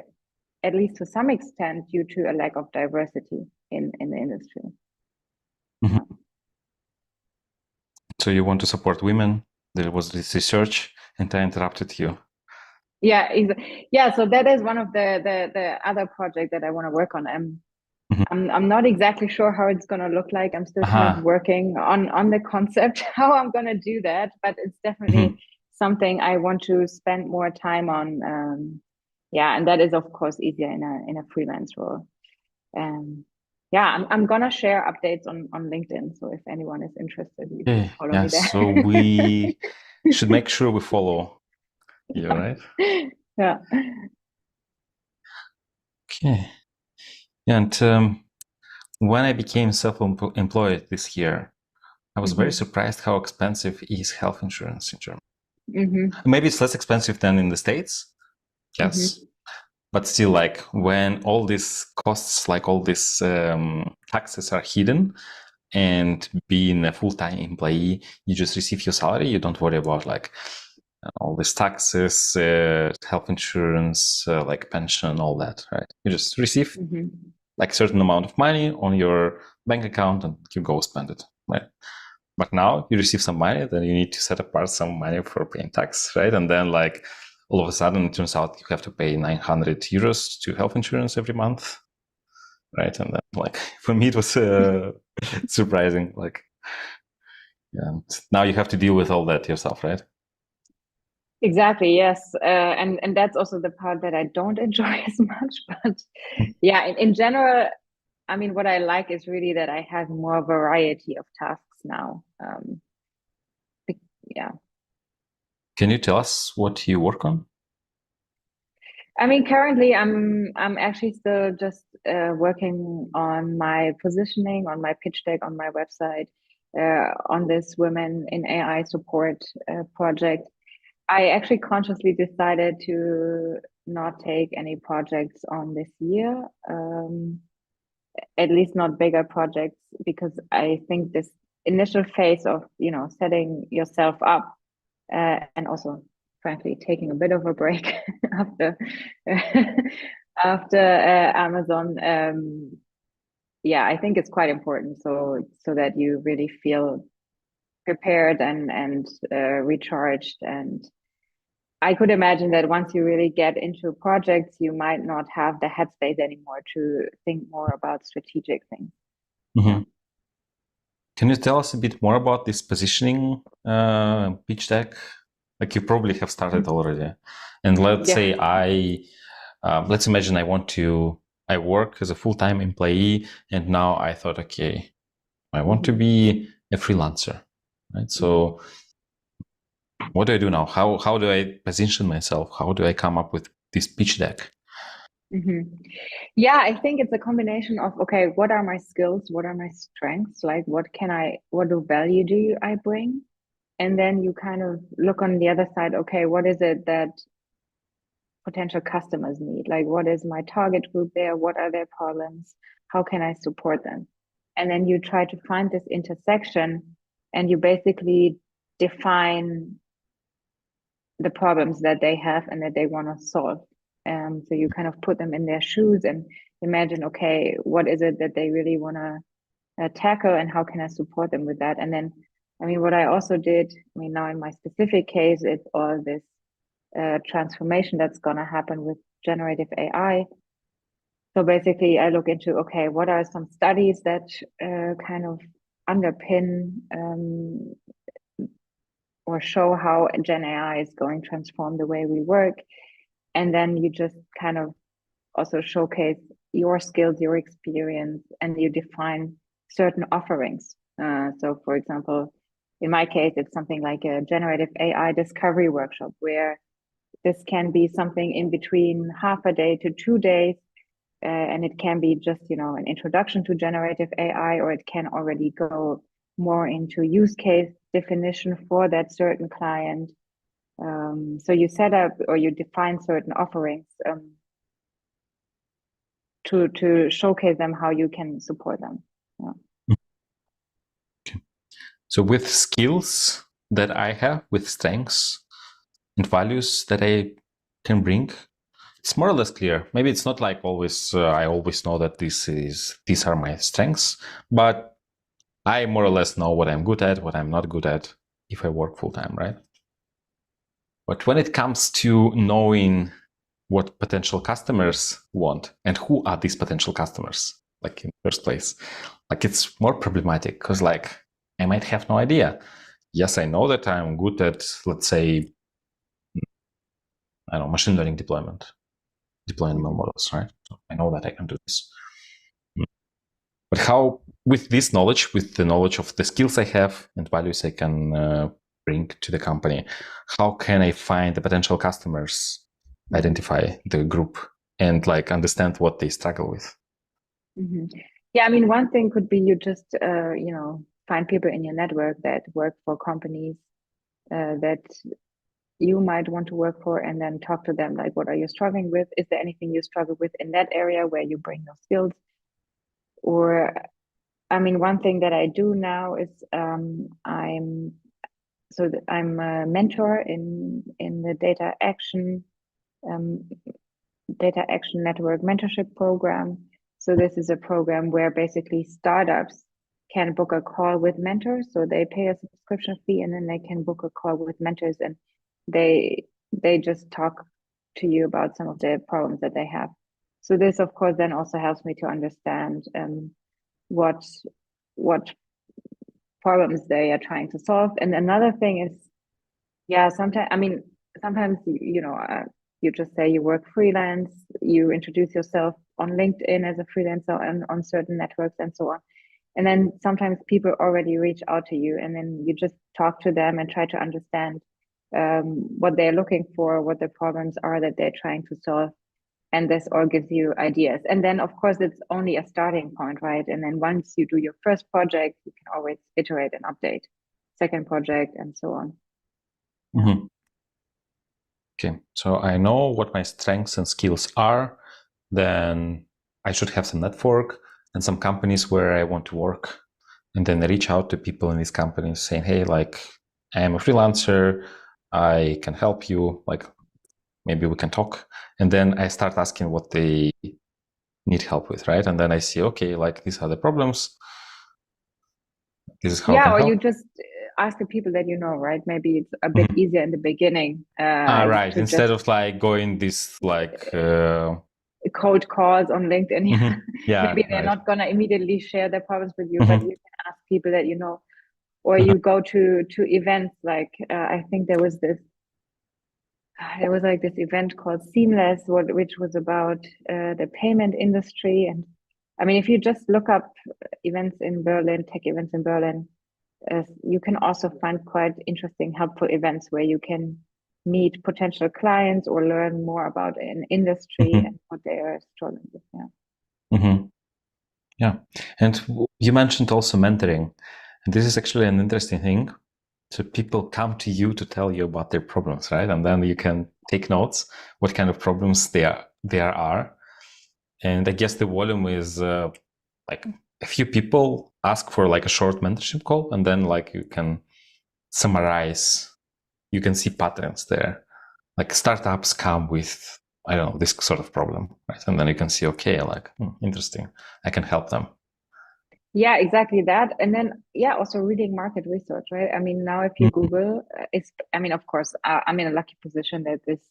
at least to some extent due to a lack of diversity in the industry. Mhm. Yeah. So you want to support women? There was this research, and I interrupted you. Yeah, yeah. So that is one of the other project that I want to work on. Mhm. I'm not exactly sure how it's gonna look like. I'm still kind of Aha. working on the concept how I'm gonna do that, but it's definitely Mhm. something I want to spend more time on. Yeah, and that is of course easier in a freelance role. Yeah, I'm gonna share updates on LinkedIn. So if anyone is interested, you can Okay. follow Yeah. me there. So we should make sure we follow you, right? Yeah. Okay. And when I became self-employed this year, I was very Hmm. surprised how expensive is health insurance in Germany. Hmm. Maybe it's less expensive than in the States. Yes. Hmm. But still, like when all these costs, like all these taxes are hidden, and being a full-time employee, you just receive your salary. You don't worry about like all these taxes, health insurance, like pension, all that, right? You just receive Hmm. like certain amount of money on your bank account and you go spend it, right? But now you receive some money, then you need to set apart some money for paying tax, right? And then like all of a sudden it turns out you have to pay 900 euros to health insurance every month, right? And then like for me it was surprising, like, yeah, and now you have to deal with all that yourself, right? Exactly, yes. And that's also the part that I don't enjoy as much. But yeah, in general, I mean, what I like is really that I have more variety of tasks now. Yeah. Can you tell us what you work on? I mean, currently I'm actually still just working on my positioning, on my pitch deck, on my website, on this Women in AI support project. I actually consciously decided to not take any projects on this year, at least not bigger projects, because I think this initial phase of setting yourself up and also, frankly, taking a bit of a break after after Amazon. Yeah, I think it's quite important, so that you really feel prepared and recharged. And I could imagine that once you really get into projects, you might not have the headspace anymore to think more about strategic things. Mm-hmm. Can you tell us a bit more about this positioning pitch deck? Like you probably have started already. And let's say let's imagine I work as a full-time employee, and now I thought, okay, I want to be a freelancer, right? So what do I do now? How do I position myself? How do I come up with this pitch deck? Yeah, I think it's a combination of, okay, what are my skills? What are my strengths? Like, what value do I bring? And then you kind of look on the other side, okay, what is it that potential customers need? Like, what is my target group there? What are their problems? How can I support them? And then you try to find this intersection and you basically define the problems that they have and that they want to solve. So you kind of put them in their shoes and imagine, okay, what is it that they really want to tackle and how can I support them with that? And then, I mean, what I also did, I mean, now in my specific case, it's all this transformation that's going to happen with generative AI. So basically, I look into, okay, what are some studies that kind of underpin or show how Gen AI is going to transform the way we work. And then you just kind of also showcase your skills, your experience, and you define certain offerings. So for example, in my case, it's something like a generative AI discovery workshop where this can be something in between half a day to 2 days. And it can be just, an introduction to generative AI, or it can already go more into use case definition for that certain client. So you set up or you define certain offerings to showcase them how you can support them. Yeah. Okay. So with skills that I have, with strengths and values that I can bring, it's more or less clear. Maybe it's not like always, I always know that these are my strengths, but I more or less know what I'm good at, what I'm not good at if I work full time, right? But when it comes to knowing what potential customers want and who are these potential customers, like in the first place, like it's more problematic because like I might have no idea. Yes, I know that I'm good at, let's say, I don't know, machine learning deploying ML models, right? So I know that I can do this. But how, with this knowledge, with the knowledge of the skills I have and values I can bring to the company, how can I find the potential customers, identify the group, and like understand what they struggle with? Yeah, I mean, one thing could be you just, find people in your network that work for companies that you might want to work for, and then talk to them like, what are you struggling with? Is there anything you struggle with in that area where you bring those skills? Or, I mean, one thing that I do now is I'm a mentor in the data action network mentorship program. So this is a program where basically startups can book a call with mentors. So they pay a subscription fee and then they can book a call with mentors, and they just talk to you about some of the problems that they have. So this, of course, then also helps me to understand what problems they are trying to solve. And another thing is, sometimes you just say you work freelance, you introduce yourself on LinkedIn as a freelancer and on certain networks and so on. And then sometimes people already reach out to you, and then you just talk to them and try to understand what they're looking for, what the problems are that they're trying to solve. And this all gives you ideas. And then, of course, it's only a starting point, right? And then once you do your first project, you can always iterate and update second project and so on. Mm-hmm. Okay, so I know what my strengths and skills are. Then I should have some network and some companies where I want to work. And then I reach out to people in these companies saying, hey, like, I am a freelancer. I can help you. Like, maybe we can talk. And then I start asking what they need help with, right? And then I see, okay, like, these are the problems. This is how I can or help. you just ask the people that you know, right? Maybe it's a bit easier in the beginning. Right. To Instead just of like going this like cold calls on LinkedIn. yeah, Maybe they're right. not gonna immediately share their problems with you, but Mhm. you can ask people that you know, or Uh-huh. you go to events. Like I think there was like this event called Seamless, which was about the payment industry. And I mean, if you just look up events in Berlin, tech events in Berlin, you can also find quite interesting, helpful events where you can meet potential clients or learn more about an industry and what they are struggling with. Yeah. Yeah. And you mentioned also mentoring. And this is actually an interesting thing. So people come to you to tell you about their problems, right? And then you can take notes what kind of problems there are. And I guess the volume is like a few people ask for like a short mentorship call, and then like you can summarize, you can see patterns there. Like startups come with, I don't know, this sort of problem, right? And then you can see, okay, like interesting, I can help them. Yeah, exactly that. And then, yeah, also reading market research, right? I mean, now if you Google, I mean, of course, I'm in a lucky position that this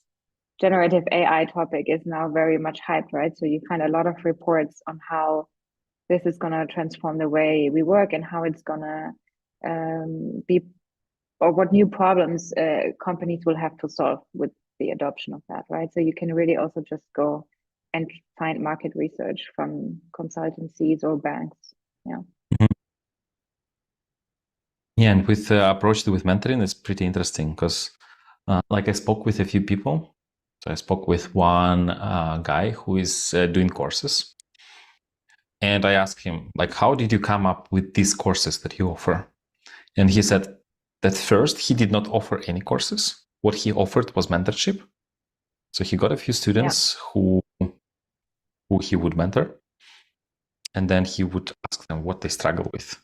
generative AI topic is now very much hyped, right? So you find a lot of reports on how this is going to transform the way we work and how it's going to be, or what new problems companies will have to solve with the adoption of that, right? So you can really also just go and find market research from consultancies or banks. Yeah. Yeah, and with approach with mentoring, it's pretty interesting because, like, I spoke with a few people. So I spoke with one guy who is doing courses, and I asked him, like, how did you come up with these courses that you offer? And he said that first he did not offer any courses. What he offered was mentorship. So he got a few students who he would mentor, and then he would ask them what they struggle with.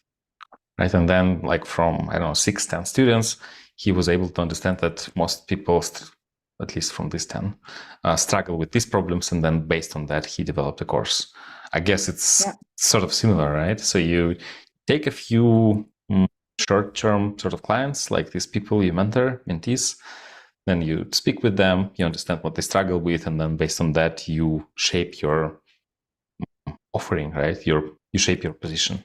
Right. And then like from, I don't know, 6-10 students, he was able to understand that most people, at least from these 10, struggle with these problems. And then based on that, he developed a course. I guess it's sort of similar, right? So you take a few short-term sort of clients, like these people you mentor, mentees, then you speak with them, you understand what they struggle with, and then based on that, you shape your offering, right? You shape your position.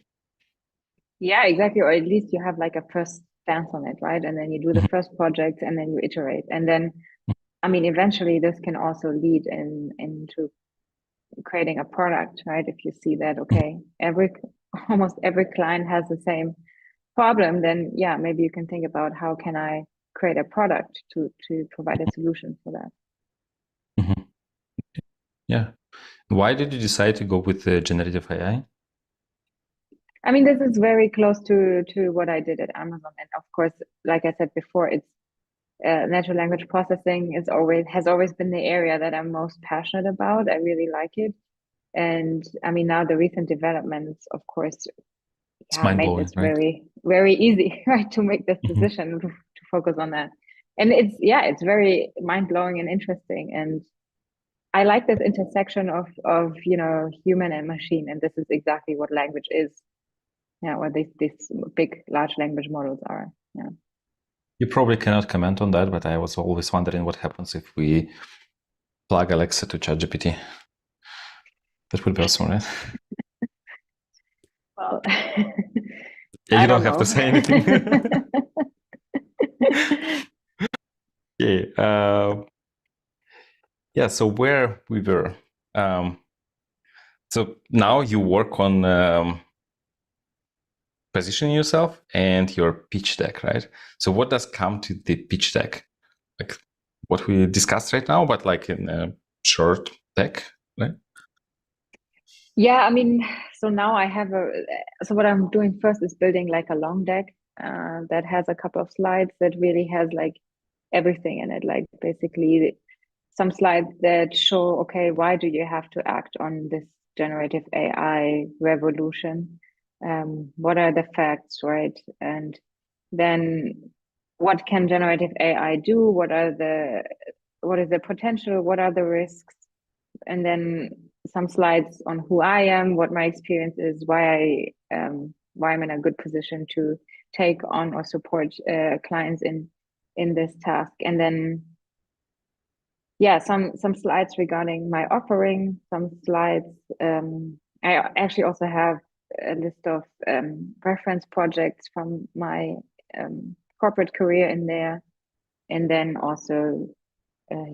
Yeah, exactly. Or at least you have like a first stance on it, right? And then you do the first project and then you iterate. And then, I mean, eventually this can also lead into creating a product, right? If you see that, okay, almost every client has the same problem, then yeah, maybe you can think about how can I create a product to provide a solution for that. Mm-hmm. Yeah. Why did you decide to go with the generative AI? I mean, this is very close to what I did at Amazon, and of course, like I said before, it's natural language processing has always been the area that I'm most passionate about. I really like it, and I mean, now the recent developments, of course, It's made mind-blowing, this right? very easy, right, to make this decision to focus on that. And it's very mind-blowing and interesting, and I like this intersection of human and machine, and this is exactly what language is. Yeah, what these big large language models are. Yeah. You probably cannot comment on that, but I was always wondering what happens if we plug Alexa to ChatGPT. That would be awesome, right? Well, Yeah, I you don't don't have to know. say anything. Yeah. Yeah. So where we were. So now you work on positioning yourself and your pitch deck, right? So what does come to the pitch deck? Like what we discussed right now, but like in a short deck, right? Yeah, I mean, so now so what I'm doing first is building like a long deck that has a couple of slides that really has like everything in it, like basically some slides that show, okay, why do you have to act on this generative AI revolution? What are the facts, right? And then what can generative AI do? What is the potential? What are the risks? And then some slides on who I am, what my experience is, why I'm in a good position to take on or support clients in this task. And then, yeah, some slides regarding my offering, some slides. I actually also have a list of reference projects from my corporate career in there, and then also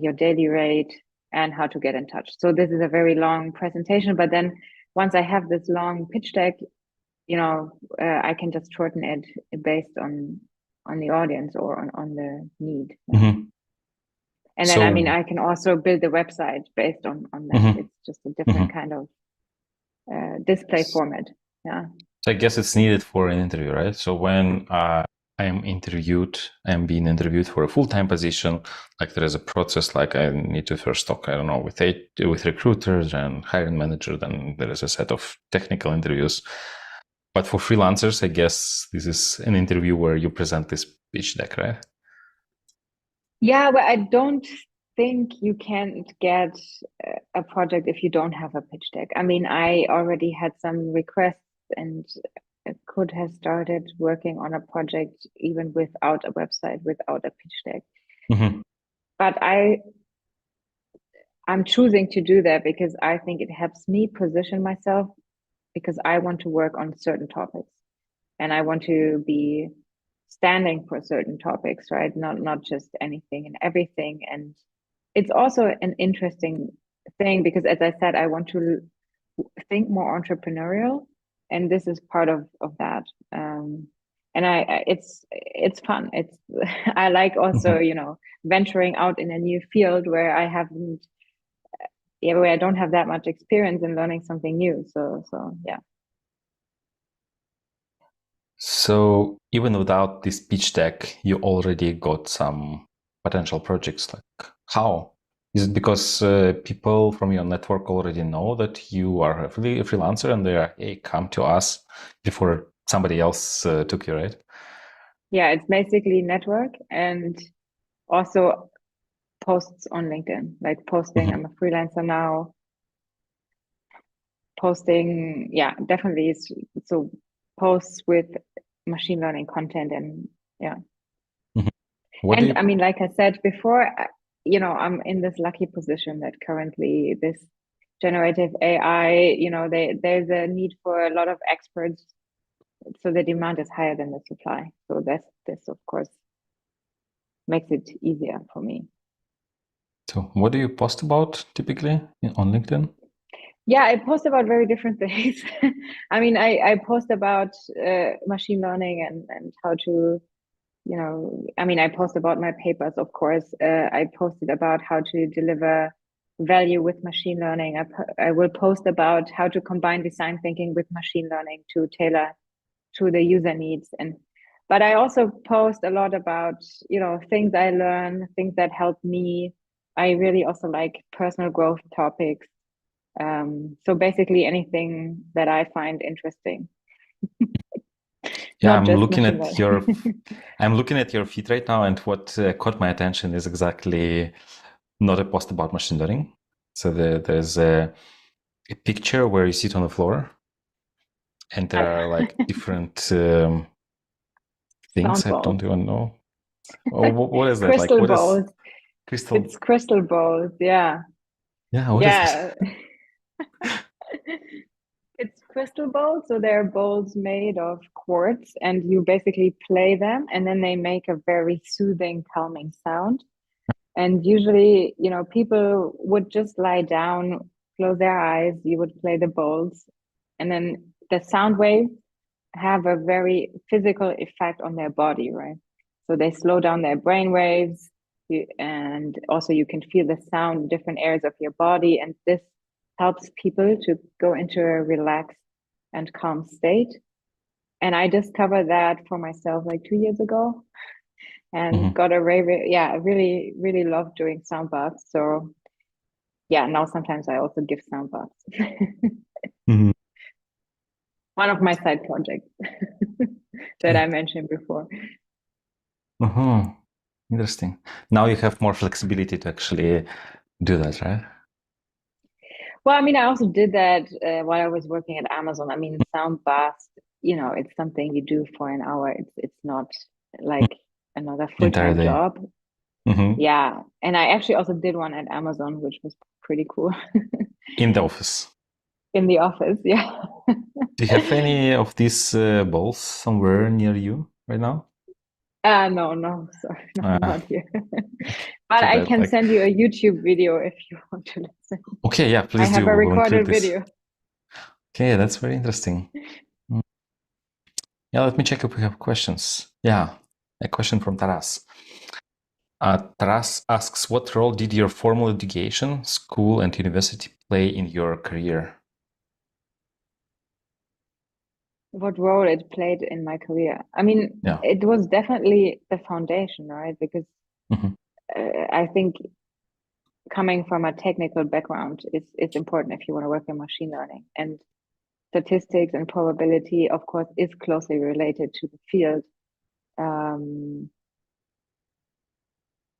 your daily rate and how to get in touch. So this is a very long presentation, but then once I have this long pitch deck, I can just shorten it based on the audience or on the need. Mm-hmm. And then, I can also build the website based on that. Mm-hmm. It's just a different kind of display format. Yeah. So I guess it's needed for an interview, right? So when I'm being interviewed for a full-time position, like there is a process, like I need to first talk, I don't know, with recruiters and hiring manager, then there is a set of technical interviews. But for freelancers, I guess this is an interview where you present this pitch deck, right? Yeah, well, I don't think you can get a project if you don't have a pitch deck. I mean, I already had some requests and could have started working on a project even without a website, without a pitch deck. Mm-hmm. But I'm choosing to do that because I think it helps me position myself, because I want to work on certain topics and I want to be standing for certain topics, right? Not just anything and everything. And it's also an interesting thing because, as I said, I want to think more entrepreneurial, and this is part of that. And it's fun. It's I like also venturing out in a new field where I haven't, where I don't have that much experience in learning something new. So yeah. So even without this pitch deck, you already got some potential projects. Like how? Is it because people from your network already know that you are a freelancer and they are, hey, come to us before somebody else took you, right? Yeah, it's basically network and also posts on LinkedIn, like posting, I'm a freelancer now. Posting, yeah, definitely. So posts with machine learning content and yeah. And I mean, like I said before, I'm in this lucky position that currently this generative AI, there's a need for a lot of experts. So the demand is higher than the supply. So this of course makes it easier for me. So what do you post about typically on LinkedIn? Yeah, I post about very different things. I mean, I post about machine learning and how to, I post about my papers, of course. I posted about how to deliver value with machine learning. I will post about how to combine design thinking with machine learning to tailor to the user needs. But I also post a lot about, things I learn, things that help me. I really also like personal growth topics. So basically anything that I find interesting. Yeah, I'm looking at your feed right now, and what caught my attention is exactly not a post about machine learning. So there's a picture where you sit on the floor, and there are like different things. I don't even know. Oh, what is that? Crystal like what balls. Is crystal? It's crystal balls. Yeah. Yeah. What is this? It's crystal balls. So they're balls made of quartz, and you basically play them, and then they make a very soothing, calming sound. And usually, people would just lie down, close their eyes. You would play the balls, and then the sound waves have a very physical effect on their body, right? So they slow down their brain waves, and also you can feel the sound in different areas of your body, and this helps people to go into a relaxed and calm state. And I discovered that for myself like 2 years ago, and got I really, really love doing sound baths. So yeah, now sometimes I also give sound baths. One of my side projects that I mentioned before. Interesting. Now you have more flexibility to actually do that, right? Well, I mean, I also did that while I was working at Amazon. I mean, sound baths, it's something you do for an hour. It's not like another Entire full-time day. job. Mm-hmm. Yeah. And I actually also did one at Amazon, which was pretty cool. In the office. In the office, yeah. Do you have any of these balls somewhere near you right now? No, sorry, not here. But Too I bad. can send you a YouTube video if you want to listen. Okay, yeah, I please have do. a We will include recorded this. video. Okay, that's very interesting. Yeah, let me check if we have questions. Yeah, a question from Taras. Taras asks, what role did your formal education, school, and university play in your career? What role it played in my career? I mean, Yeah. it was definitely the foundation, right? Because Mm-hmm. I think coming from a technical background is important if you want to work in machine learning. And statistics and probability, of course, is closely related to the field.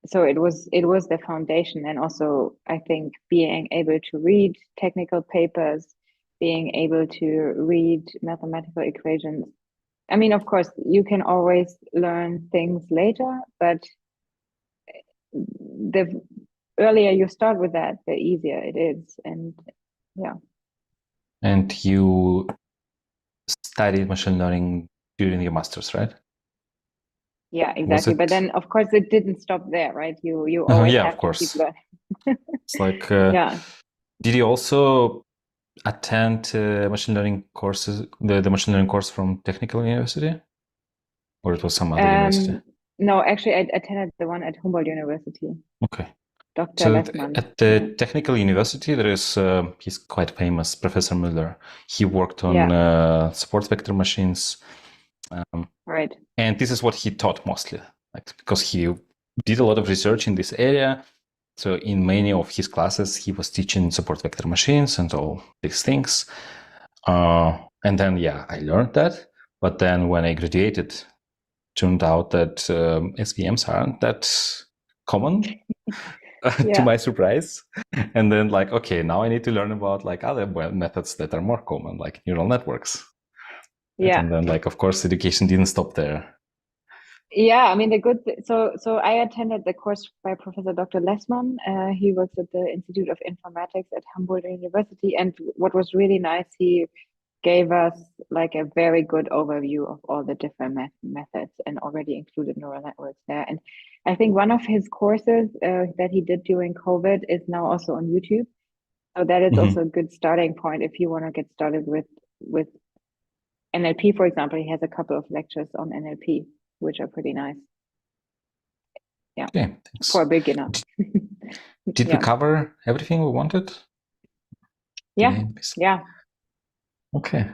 So it was the foundation, and also I think being able to read technical papers, being able to read mathematical equations. I mean, of course, you can always learn things later, but the earlier you start with that, the easier it is. And yeah. And you studied machine learning during your master's, right? Yeah, Was exactly. But it? then, of course, it didn't stop there, right? You always Yeah, of have to keep course. learning. It's like, Yeah. did you also attend machine learning courses, the machine learning course from Technical University? Or it was some other university? No, actually, I attended the one at Humboldt University. Okay. Dr. So Lessmann. at the Technical University, there is, he's quite famous, Professor Müller. He worked on support vector machines. Right. And this is what he taught mostly, like, because he did a lot of research in this area. So in many of his classes, he was teaching support vector machines and all these things. And then, yeah, I learned that. But then when I graduated, turned out that SVMs aren't that common, to my surprise. And then, like, okay, now I need to learn about like other methods that are more common, like neural networks. Yeah. And then, like, of course, education didn't stop there. Yeah, I mean so I attended the course by Professor Dr. Lessmann. He works at the Institute of Informatics at Humboldt University, and what was really nice, he gave us like a very good overview of all the different methods and already included neural networks there. And I think one of his courses that he did during COVID is now also on YouTube. So that is also a good starting point if you want to get started with NLP, for example. He has a couple of lectures on NLP, which are pretty nice. Yeah. Okay, thanks. For a beginner. Did we cover everything we wanted? Yeah. Yeah. Okay.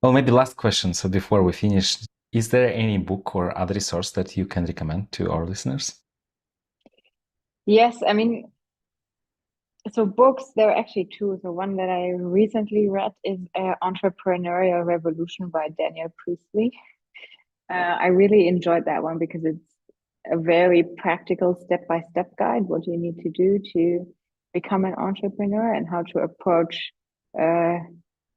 Well, maybe last question. So before we finish, is there any book or other resource that you can recommend to our listeners? Yes, I mean, so books, there are actually two. So one that I recently read is Entrepreneurial Revolution by Daniel Priestley. I really enjoyed that one because it's a very practical step-by-step guide, what you need to do to become an entrepreneur and how to approach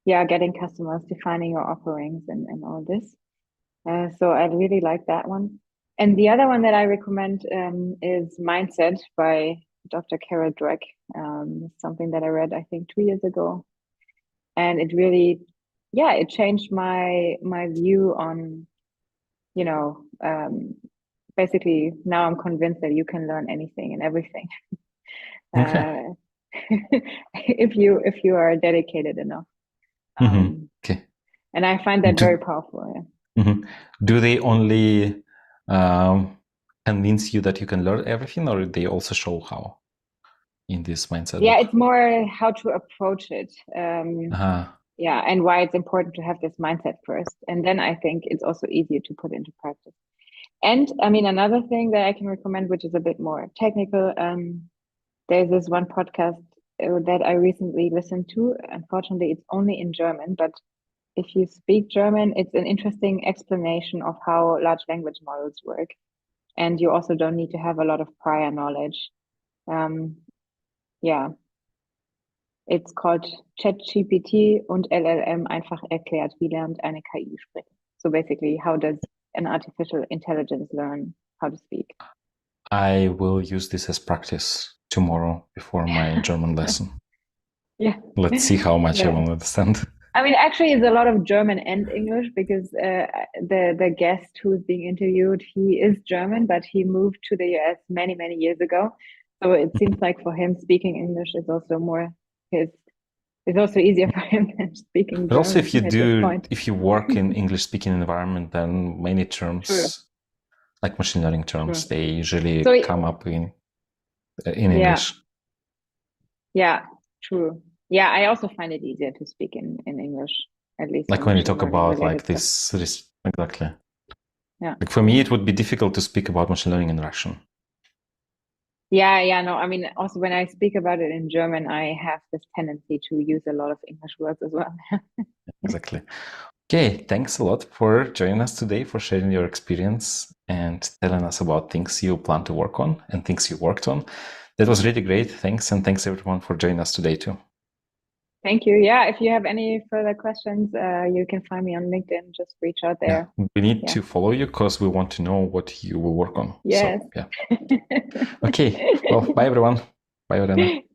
getting customers, defining your offerings and all this. So I really like that one. And the other one that I recommend is Mindset by Dr. Carol Dweck. Something that I read, I think, 2 years ago. And it really, it changed my view on, basically now I'm convinced that you can learn anything and everything. Okay. If you are dedicated enough. Okay. And I find that very powerful. Yeah. Do they only convince you that you can learn everything, or they also show how in this mindset book? It's more how to approach it. And why it's important to have this mindset first. And then I think it's also easier to put into practice. And I mean, another thing that I can recommend, which is a bit more technical, there's this one podcast that I recently listened to. Unfortunately, it's only in German, but if you speak German, it's an interesting explanation of how large language models work. And you also don't need to have a lot of prior knowledge. It's called ChatGPT und LLM einfach erklärt. Wie lernt eine KI sprechen? So basically, how does an artificial intelligence learn how to speak? I will use this as practice tomorrow before my German lesson. Yeah. Let's see how much I Yeah. will understand. I mean, actually, it's a lot of German and English because the guest who's being interviewed, he is German, but he moved to the US many, many years ago. So it seems like for him, speaking English is also more his. It's also easier for him than speaking But also, German at this point. if you work in English-speaking environment, then many terms, True. like machine learning terms, True. they usually So come up in yeah, English. yeah, true. Yeah, I also find it easier to speak in English, at least Like on when you machine talk learning about related like stuff. this exactly. Yeah. Like for me, it would be difficult to speak about machine learning in Russian. Yeah, no, I mean, also when I speak about it in German, I have this tendency to use a lot of English words as well. Exactly. Okay, thanks a lot for joining us today, for sharing your experience and telling us about things you plan to work on and things you worked on. That was really great. Thanks, and thanks everyone for joining us today too. Thank you. Yeah, if you have any further questions, you can find me on LinkedIn. Just reach out there. Yeah, we need to follow you because we want to know what you will work on. Yes. So, yeah. Okay. Well, bye everyone. Bye, Verena. Thank